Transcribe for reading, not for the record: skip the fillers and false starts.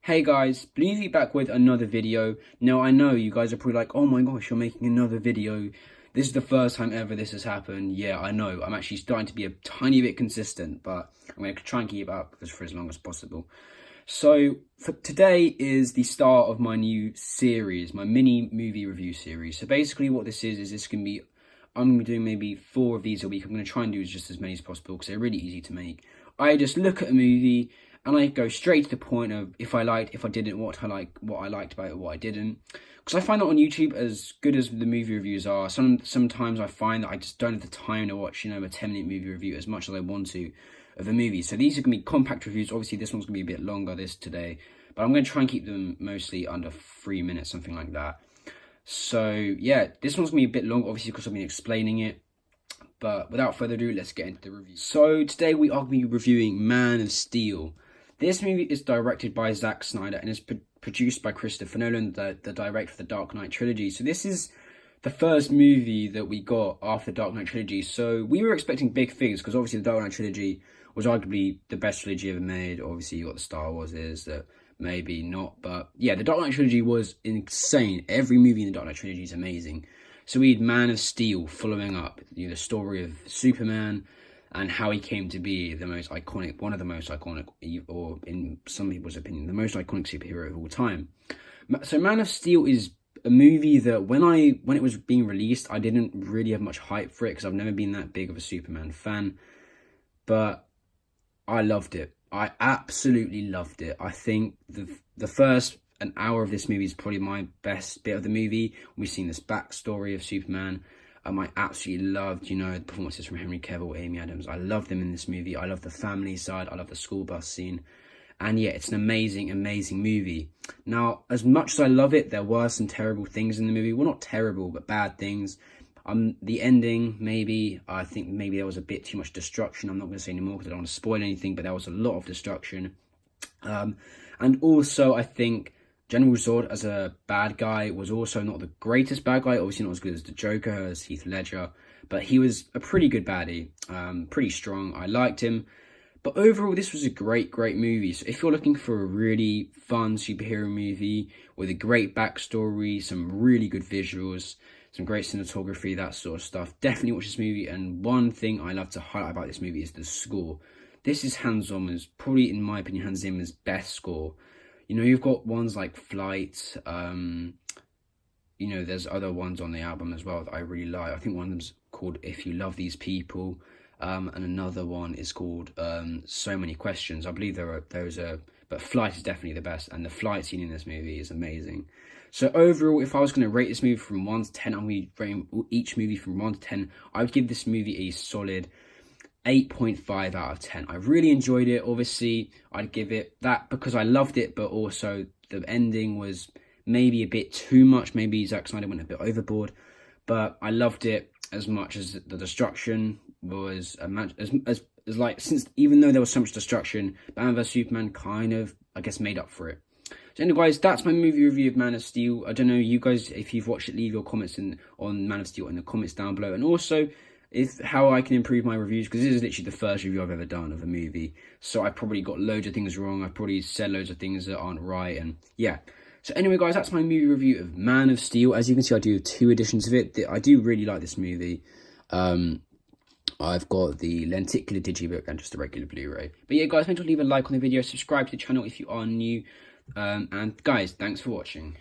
Hey guys, Bluesy back with another video. Now I know you guys are probably like, oh my gosh, you're making another video. This is the first time ever this has happened. Yeah, I know. I'm actually starting to be a tiny bit consistent, but I'm going to try and keep up for as long as possible. So for today is the start of my new series, my mini movie review series. So basically what this is this can be, I'm going to be doing maybe 4 of these a week. I'm going to try and do just as many as possible because they're really easy to make. I just look at a movie and I go straight to the point of if I liked, if I didn't, what I liked about it, what I didn't. Because I find that on YouTube, as good as the movie reviews are, sometimes I find that I just don't have the time to watch, a 10-minute movie review as much as I want to of a movie. So these are going to be compact reviews. Obviously, this one's going to be a bit longer today, but I'm going to try and keep them mostly under 3 minutes, something like that. So yeah, this one's going to be a bit long, obviously, because I've been explaining it. But without further ado, let's get into the review. So today we are going to be reviewing Man of Steel. This movie is directed by Zack Snyder and is produced by Christopher Nolan, the director of the Dark Knight trilogy. So this is the first movie that we got after the Dark Knight trilogy. So we were expecting big things because obviously the Dark Knight trilogy was arguably the best trilogy ever made. Obviously you got the Star Wars that maybe not, but yeah, the Dark Knight trilogy was insane. Every movie in the Dark Knight trilogy is amazing. So we had Man of Steel following up the story of Superman and how he came to be one of the most iconic, or in some people's opinion, the most iconic superhero of all time. So Man of Steel is a movie that when it was being released, I didn't really have much hype for it because I've never been that big of a Superman fan, but I loved it. I absolutely loved it. I think the first an hour of this movie is probably my best bit of the movie. We've seen this backstory of Superman. I absolutely loved, the performances from Henry Cavill, Amy Adams. I love them in this movie. I love the family side. I love the school bus scene. And yeah, it's an amazing, amazing movie. Now, as much as I love it, there were some terrible things in the movie. Well, not terrible, but bad things. The ending, maybe, I think maybe there was a bit too much destruction. I'm not going to say any more because I don't want to spoil anything, but there was a lot of destruction. And also, I think General Zod as a bad guy was also not the greatest bad guy, obviously not as good as the Joker, as Heath Ledger, but he was a pretty good baddie, pretty strong. I liked him, but overall this was a great movie. So if you're looking for a really fun superhero movie with a great backstory, some really good visuals, some great cinematography, that sort of stuff, definitely watch this movie. And one thing I love to highlight about this movie is the score. This is Hans Zimmer's, probably in my opinion, Hans Zimmer's best score. You've got ones like Flight, there's other ones on the album as well that I really like. I think one of them's called If You Love These People, and another one is called So Many Questions. I believe but Flight is definitely the best, and the flight scene in this movie is amazing. So overall, if I was going to rate this movie from 1 to 10, I'm going to be rating each movie from 1 to 10. I would give this movie a solid 8.5 out of 10. I really enjoyed it. Obviously, I'd give it that because I loved it, but also the ending was maybe a bit too much. Maybe Zack Snyder went a bit overboard, but I loved it as much as the destruction was since even though there was so much destruction, Batman vs Superman kind of, I guess, made up for it. So anyway, guys, that's my movie review of Man of Steel. I don't know, you guys, if you've watched it, leave your comments on Man of Steel in the comments down below, and also how I can improve my reviews, because this is literally the first review I've ever done of a movie, so I probably got loads of things wrong. I probably said loads of things that aren't right, and yeah. So anyway, guys, that's my movie review of Man of Steel. As you can see, I do 2 editions of it. I do really like this movie. I've got the lenticular digibook and just a regular Blu-ray. But yeah, guys, make sure to leave a like on the video, subscribe to the channel if you are new, and guys, thanks for watching.